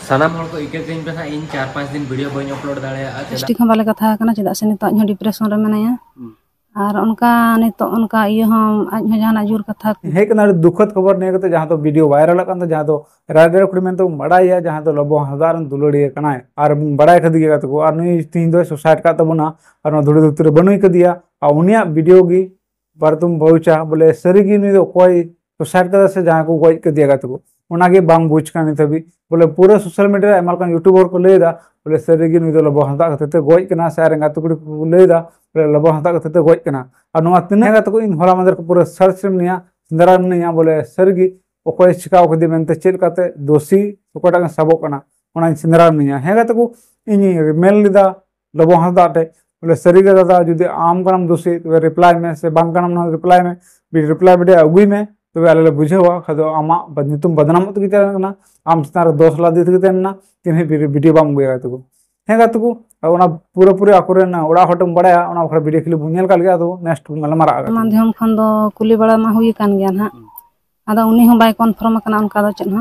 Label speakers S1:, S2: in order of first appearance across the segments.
S1: सानाम हर को इके दिन पे ना इन 4-5 दिन वीडियो बन अपलोड दाड़ेया
S2: स्टिक हम बाले कथा करना चेदा से नितो इन डिप्रेशन रे मेनाया और उनका नितो उनका ये हम आज जहां जुर कथा
S3: हे कना दुखद खबर ने कते जहां तो वीडियो वायरल कान तो जहां तो राजर कुड़ी में तो बड़ाया जहां तो लबो हजारन दुलड़िए कना और बड़ाय खदिया तो और नुई तीन दो सुसाइड का तबना और दुड़ी दुतरे बनुई कदिया और उनिया वीडियो गी पर तुम बहुचा बोले सरीगी नुई तो कोई सुसाइड का से जहां को गोज कदिया तो उनागे बांग बुझ कानी तभी बोले पूरा सोशल मीडिया एमलकान यूट्यूबर को लेदा बोले सरीगी नुई तो लबो हता कते गोज कना से रेंगा तुकड़ी को लेदा बोले लबो हता कते गोज कना और नुआ तिने तो इन होला मंदर को पूरा सर्च निया सिंदरा निया बोले सरीगी ओकोय चिकाव कदी मेनते चेल काते दोषी ओकोटा सबो कना ओना सिंदरा निया हेगा तो इन मेल लिदा लबो हता टे बोले सरीगे दादा जुदी आम कनम दोषी तो रिप्लाई में से बांग कनम रिप्लाई में रिप्लाई वीडियो अगुई में तो आले बुझेवा खदो आमा नितुम बदनाम तो कितना आम स्तार दोष ला दित कितना तिने वीडियो बाम गया तो हेगा तो ओना पूरा पूरा आकुरेन ओड़ा हटम बड़ाया ओना खर वीडियो क्लिप बुझेल काल गया तो नेक्स्ट गलमारा
S2: माध्यम खन दो कुली बड़ा मा हुई कान गया ना आदा उनी हम बाय कन्फर्म कना उनका दो चन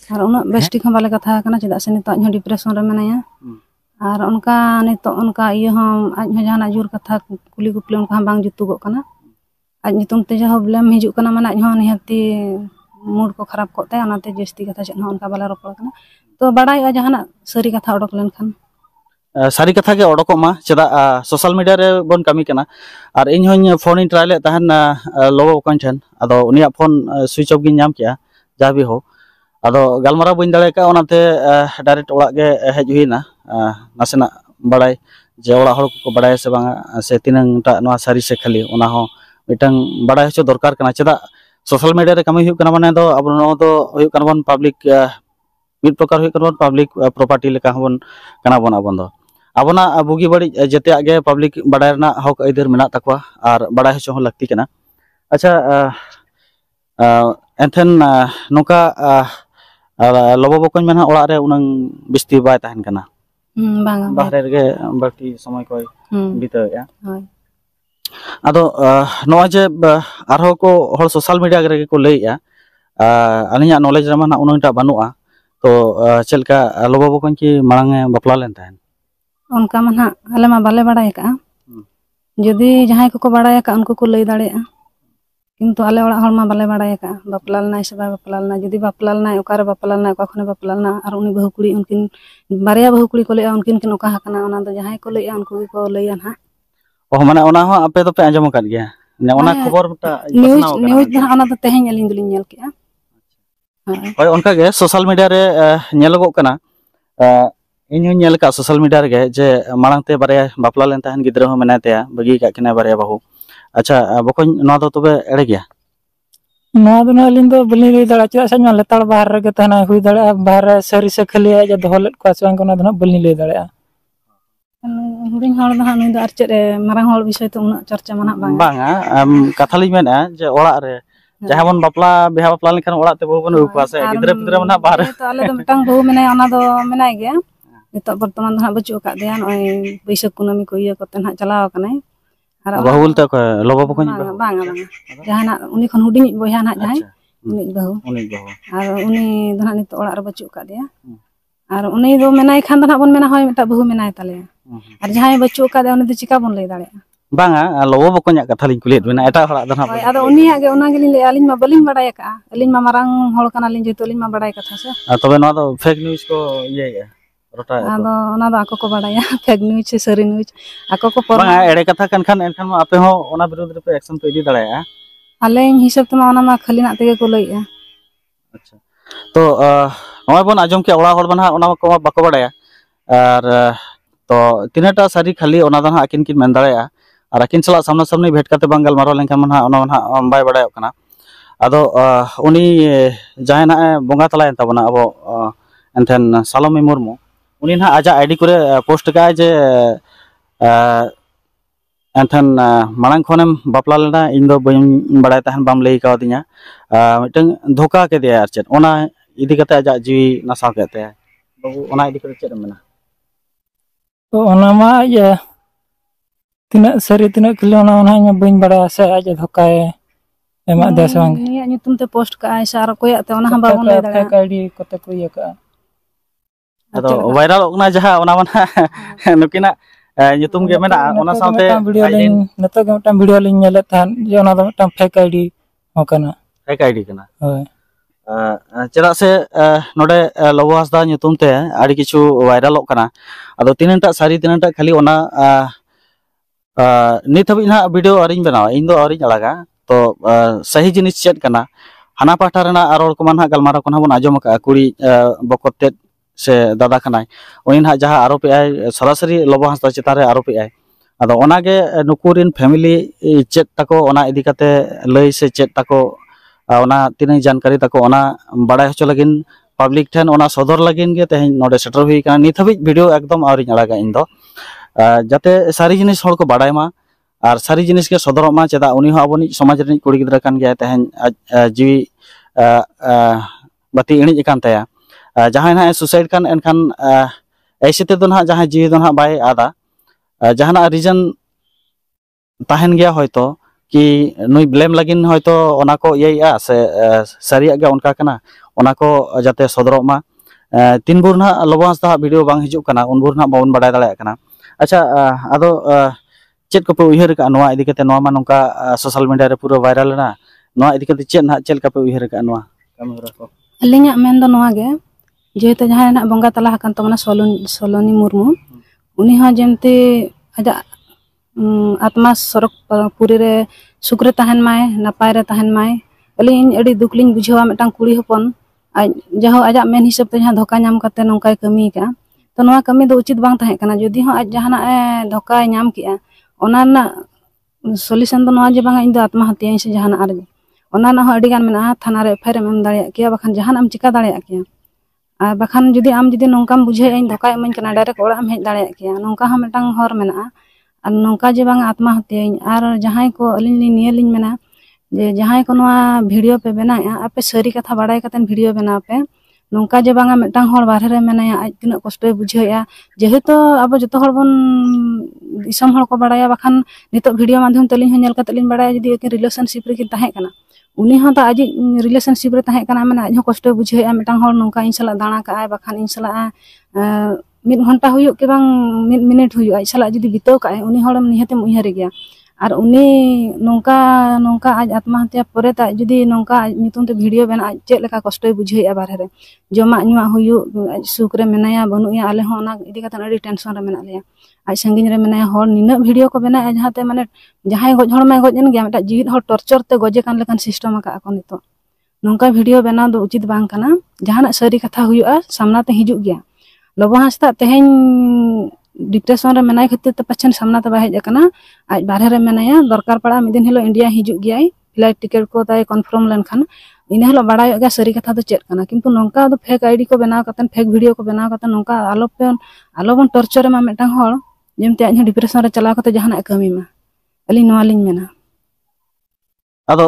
S2: और उना बेस्टिक हम बाले कथा कना चेदा से नितो इन डिप्रेशन रे मेनाया और उनका नितो उनका ये हम आज जहां जुर कथा कुली गुपले उनका बांग जुतुगो कना आज नितुम ते जहां ब्लेम हिजु कना माने आज हन निहती मूड को खराब कोते अनाते जस्ती कथा चन उनका बाला रोपड़ कना तो बड़ाई जहां सरी कथा ओडक लेन खान
S4: सारी कथा के ओडको मा चेदा सोशल मीडिया रे बन कमी कना और इन होन फोन इन ट्रायल तहन लोगो कंठन अदो उनिया फोन स्विच ऑफ गिन नाम किया जा भी हो अदो गलमारा बइन दाड़े का ओनाते डायरेक्ट ओड़ा गे हेज हुइना नासेना बड़ाई जे ओड़ा हर को बड़ाई से बांगा से तिनंगटा नवा सारी से खाली ओना हो मिटंग बड़ाई होचो दरकार कना चेदा सोशल मीडिया रे कमी हुई कना माने दो अब नो दो हुई कना बन पब्लिक मिड प्रकार हुई कना पब्लिक प्रॉपर्टी लेका हबन कना बन अबन दो अबना बुगी बड़ी जते आगे पब्लिक बड़ाई ना हक आइदर मेना तकवा और बड़ाई होचो हो लगती कना अच्छा एथन नोका लोबो बकन मेना ओड़ा रे उनंग बिस्ती बाय तहन कना
S2: बांगा
S4: बाहरे रे बाकी समय कोई बिताया
S2: होय
S4: अदो नोआ जे आरो को हर सोशल मीडिया रे को लैया अलिया नॉलेज रे माना उनटा बनुआ तो चलका लोबो बकन की मांगे बपला लेन तहन
S2: उनका मन आले मा बाले बड़ाय का जदी जहां को बड़ाय का उनको को लई दाड़ेया किंतु आले ओड़ा हर मा बाले बड़ाय का बपलाल ना से बपलाल ना जदी बपलाल ना ओकारे बपलाल ना ओका खने बपलाल ना और उनी बहु कुड़ी उनकिन बारिया बहु कुड़ी को लेया उनकिन किन ओका हकना ओना दो जहां को लेया उनको को लेया ना
S4: ओ माने ओना हो आपे तो पे आंजम कर गया ने ओना खबर टा
S2: न्यूज ना ओना तो तेहें अलिन दुलिन नेल के
S4: होय उनका गे सोशल मीडिया रे नेलगो कना इन नेल का सोशल मीडिया रे जे मांगते बारे बापला लेन तहन गिद्रा हो मेनाते बगी का किना बारे बाहू अच्छा बकन नो दो तबे एड़े गया
S5: नो दो अलिन दो बलि रे दड़ा चा से लेताड़ बाहर रे तहना हुई दड़ा बाहर सरी से खली जे दहलेट को आसवांग कोना दना बलि ले दड़ा
S2: हुडिंग हर दहा नुई दो आर चेरे मारांग हर विषय तो उना चर्चा माना बांगा
S4: बांगा कथा लिन मेना जे ओड़ा रे जहां बन बापला बेहा बापला लेखन ओड़ा ते बहु बन उपवास गिद्रा पिद्रा मना बाहर
S2: तो आले तो मिटांग बहु मेना ओना दो मेनाय गया नितो वर्तमान दहा बचु का दिया नय बैसाख कुनामी को इया कते ना चलाव कनाय
S4: बहु बोलते लोबो बकन
S2: बांगा बांगा जहाना उनी खन हुडिंग बोया ना जहां उनी बहु और उनी दहा नितो ओड़ा रे बचु का दिया और उनी दो मेनाय खान दहा बन मेना होय मिटा बहु मेनाय ताले और जहां बचु का दे उनी दो चिका बन लई दाड़े
S4: बांगा लोबो बकन कथा लिन कुलित बिना एटा हड़ा दहा
S2: आदो उनी आगे ओना गेलिन ले आलिन मा बलिन बड़ाय का अलिन मा मारांग होल कना लिन जेतो लिन मा बड़ाय कथा से
S4: तबे नो दो फेक न्यूज़ को ये
S2: आदो ओना दो आको को बड़ाया फेक न्यूज़ से सरी न्यूज़ आको को पर
S4: एड़े कथा कन खान एनखान मा आपे हो ओना विरोध रे पे एक्शन पे इदी दाड़ाया
S2: आले हिसाब तमा ओना मा खाली ना तेगे को लइया
S4: अच्छा तो नय बन आजम के ओड़ा हर बना ओना को बाको बड़ाया और तो तिनेटा सारी खाली ओना दो आकिन किन मेन दाड़ाया और आकिन चला सामना सामने भेट काते बांगल मारो लेनखान मना ओना मना बाय बड़ायो कना आदो उनी जायना बोंगा तलायन तबना अबो एनथेन सालोमी मुर्मू उनी ना आजा आईडी करे पोस्ट का जे एनथेन मांग खनेम बापला लेना इन दो बइन बड़ाय तहन बाम लई का दिया मिटंग धोखा के दिया आर चेत ओना इदी कते आजा जीवी नसा केते बाबू ओना इदी करे चेत मेना
S5: तो ओना मा ये तिना सरी तिना किलो ओना बइन बड़ा से आज धोकाए एमा देसवांग
S2: निया nyutum te post ka ai sar ko ya te ona hamba bon le daga
S5: ID कते को ये का
S4: ado viral okna jaha ona mana nukina nyutum ge mena ona saute
S5: video lin neto ge mata video lin nyele tan je ona do mata fake id okana
S4: fake id kana
S5: hoy
S4: cheda se node Lobo Hasda nyutum te adi kichu viral okana ado tinanta sari tinanta khali ona nit habi na video aring benawa indo aring alaga to sahi jinis chet kana hana pahta rena aror ko man ha galmara ko bon ajom ka kuri bokotet se dada kanai unin ha jaha aropi ai sarasari Lobo Hasda chitare aropi ai ado ona ge nukurin family chet tako ona idikate lay se chet tako ona tinai jankari tako ona badai hocho lagin public ten ona sodor lagin ge tehin node setter hui kana nit habi video ekdom aring alaga indo jate sari jinis hor ko badai ma আর সারি জিনিস কে সদর মা চেদা উনি হো আবনি সমাজ রিন কুড়ি গিদ্রা কান Gaya তেহেন GB বাতি ইণি একান Taya jahan ha suicide kan enkan aisete don ha jahan jiwi don ha bai ada jahana reason tahen gaya hoyto ki nui blame lagin hoyto ona ko iya se sariya ga onka kana ona ko jate sodorok ma tin bur na Lobo Hasda video bang hijuk kana un bur na baun badai dale kana acha ado chet ko pe uihar ka noa idikate noa ma nongka social media re pura viral na noa idikate chet na chet ka pe uihar ka noa kamera ko
S2: alinya men do noa ge jeto jahan na bonga tala hakan to mana Soloni Murmu uni ha jemte aja atma sorok puri re sukre tahan mai napai re tahan mai alin adi duklin bujhawa metang kuri hopon jaho aja men hisab te jahan dhoka nyam kate nongkai kami ka to noa kami do uchit bang tahe kana jodi ho aj jahana dhoka nyam kia ona na solution do noa je bang indo atma hatiya se jahana ar ona na ho adi gan mena thana re FIR em dare kia bakhan jahan am chika dare kia ar bakhan jodi am jodi nongkam bujhe ain dhoka emain kana direct ora am hej dare kia nongka ha metang hor mena ar nongka je bang atma hatiya ar jahai ko alin li niya lin mena je jahai ko noa video pe bena ape sari katha badai katen video bena pe nongka je bang metang hor barhe re mena aj tina kosto bujhe jehetu abo joto hor bon isam hor ko badaya bakhan nitok video madhyam telin ho nyel katelin badaya jodi ekin relationship re kin tahe kana uni ho ta aji relationship re tahe kana mena aj ho kosto bujhe metang hor nongka insala dana ka ai bakhan insala mid ghonta huyuk ke bang mid minute huyuk aj sala jodi bitaw ka ai uni horam nihatem uihari gya ar uni nongka aj atma hatiya pore ta jodi nongka nyutum te video bena aj chet leka kosto bujhe barhe re joma nyua huyuk aj sukre menaya banu ya ale ho ona idi katan adi tension re mena leya aj sangin re menaya hor nina video ko bena jahate mane jahai goj hor mai goj en gya meta jiwit hor torture te goje kan lekan system aka ako nito nongka video bena do uchit bang kana jahana sari katha huyuk samna te hijuk gya Lobo Hasda tehen depression re menai khatir te pachen samna te bahej akana aj barhe re menaya dorkar pada midin hilo India hijuk giyai flight ticket ko tai confirm len khan ina hilo badai ga sari katha do chet kana kintu nongka do fake id ko benaw katen fake video ko benaw katen nongka alobon torture ma metang hor jemte aj depression re chala kate jahana kami ma ali noa lin mena
S4: ado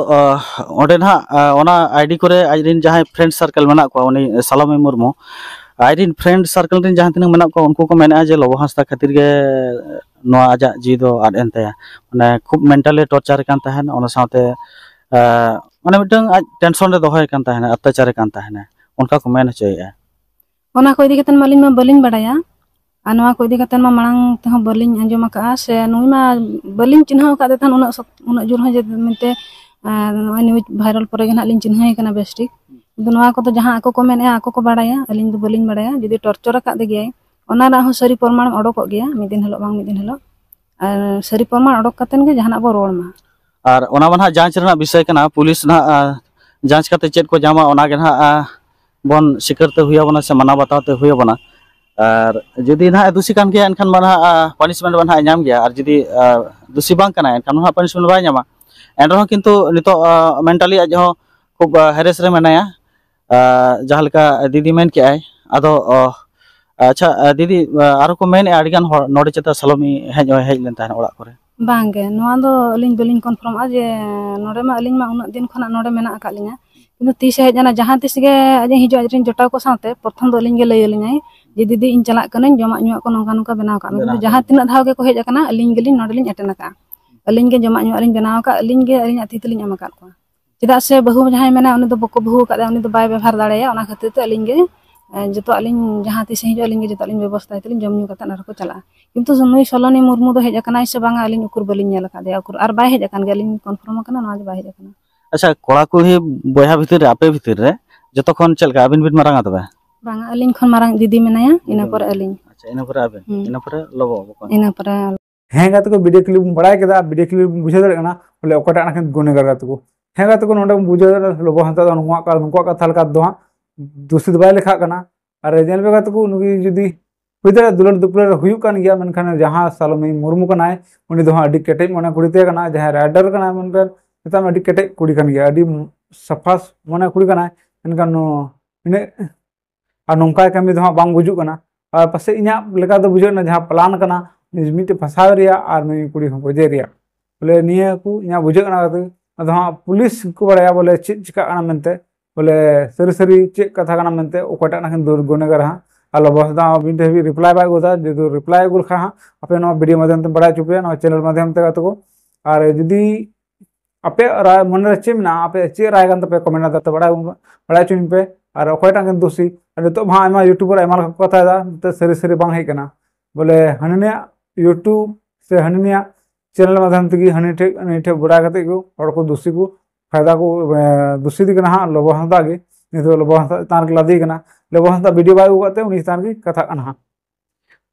S4: onde na ona id kore ajrin jahai friend circle mena ko uni Salome Murmu ajrin friend circle rin jahan tinang mena ko unku ko mena je Lobo Hasda khatir ge noa aja ji do ad entaya mane khub mentally torture kan tahen ona saute mane mitang tension re dohoy kan tahen attachar kan tahen unka ko mena choya
S2: ona ko idi katen malin ma balin badaya anwa ko idi katen ma marang te balin anjom ka se nui ma balin chinhaw ka tan una jur ha je mente news viral pore ge na lin chinhai kana bestik কিন্তু নোয়া কত যাহা আকো কো মেনে আকো কো বাড়ায়া আলিন দো বলিন বাড়ায়া যদি torture কা দে গিয়ে ওনা রা হো সরি প্রমাণ অডক গিয়া মিদিন হলো বাং মিদিন হলো আর সরি প্রমাণ অডক কাতেন গে জাহানা বো রোড মা
S4: আর ওনা বানহা যাঞ্চ রেনা বিষয় কানা পুলিশ না যাঞ্চ কাতে চেট ko জামা ওনা গে না বন সিকারতে হুইয়া বনা সে মানা বাতাতে হুইয়া বনা আর যদি না দোষী কান গে এনখান বানহা পানিশমেন্ট বানহা নাম গিয়া আর যদি দোষী বাং কানা এনখান বানহা পানিশমেন্ট বাই নামা এনরহ কিন্তু নিতো মেন্টালি আজ হো খুব হ্যারেস রে মেনায়া जहाँ लेका दीदी मेन के आए आदो अच्छा दीदी आरो को मेन आडिगान नोडे चता सलोमी हेज लेन ताहन ओड़ा करे
S2: बांगे नोआ दो अलिन बलिन कन्फर्म आ जे नोडे मा अलिन मा उना दिन खना नोडे मेना आका लिnya किंतु तीस हेज जाना जहाँ तीस गे अजे हिजो अजरिन जोटाव को साथे प्रथम दो अलिन गे लय लिnya जे दीदी इन चला कने जमा न्यू को नोका नोका बनाव का किंतु जहाँ तिना धाव गे को हेज akana अलिन गेलिन नोडे लिन अटेन का अलिन गे जमा न्यू अलिन बनाव का अलिन गे अलिन अति तलिन एम का को चेदा से बहु जहां मेना उनी दो बको बहु का उनी दो बाय व्यवहार दाड़ेया ओना खातिर ते अलिन गे जो अलिंग जहाँ तीस हिजो अलिंग जो अलिंग व्यवस्था तलिंग जम कता नार को चला किंतु नुई सलोनी मुर्मू दो हेज अकना से बांगा अलिंग उकुर बलिंग nail Kade उकुर are bye hedge अकन गे अलिंग कन्फर्म अकना ना बाय हेज अकना
S4: अच्छा कोड़ा कुड़ी बया भितर आपे भितर रे जतो खन चलका अबिन बिन मारंगा तबे
S2: बांगा अलिंग खन मारंग दीदी मेनाया इना पर अलिंग
S4: अच्छा इना पर अबिन इना पर लोबो बकन
S2: इना पर
S3: हें गाते को वीडियो क्लिप बड़ा केदा वीडियो क्लिप बुझे दरे कना बोले ओकटा नाखन गुनेगार गाते को हें गाते को नोंडे बुझे दरे लोबो हंता दो नुवा का थाल का दो दूषित बाय लेखा कना अरे जेल पे गाते को नुगी जुदी हुइदरे दुलर दुपलर हुयु कान गया मेनखान जहां सालोमी मुर्मू कनाय उनी दो अडी केटेज मने कुड़ीते कना जहां राइडर कना मेनखान नेता अडी केटेज कुड़ी कान गया अडी सफास मने कुड़ी कनाय मेनखान इने आ नोंका कमी दो बांग बुजु कना और पासे इना लेका दो बुझे ना जहां प्लान कना मिटे फसाव रिया और नुई कुड़ी हो बजे रिया बोले निया को इना बुझे कना अदो हां पुलिस को बड़ाया बोले चिक चिका कना मेनते बोले सरी सरी चेक कथा कना मेनते ओकटा नाखन दूर गुनेगार हां आलो बसदा बिनते भी रिप्लाई बाय गोदा जो रिप्लाई गुल खा आपे नो वीडियो माध्यम ते बड़ा चुपे नो चैनल माध्यम ते गातो को और जदी आपे राय मन रे चेमना आपे चे राय गन ते कमेंट दा ते बड़ा चुन पे और ओकटा गन दोषी तो हां एमा यूट्यूबर एमा कथा दा ते सरी सरी बांग हे कना बोले हननिया यूट्यूब से हननिया चैनल माध्यम ते हनी ठे बुरा कते को और को दोषी को फायदा को दोषी दी कना हां लोबो हंदा गे नितो लोबो हंदा तार के लादी कना लोबो हंदा वीडियो बाय उगाते उनी तार की कथा कना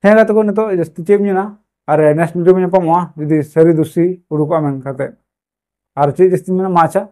S3: हें गाते को नितो जस्ती चेमना और नेक्स्ट वीडियो में पमवा जदी सरी दोषी उडुका मेन खाते और चे जस्ती में माचा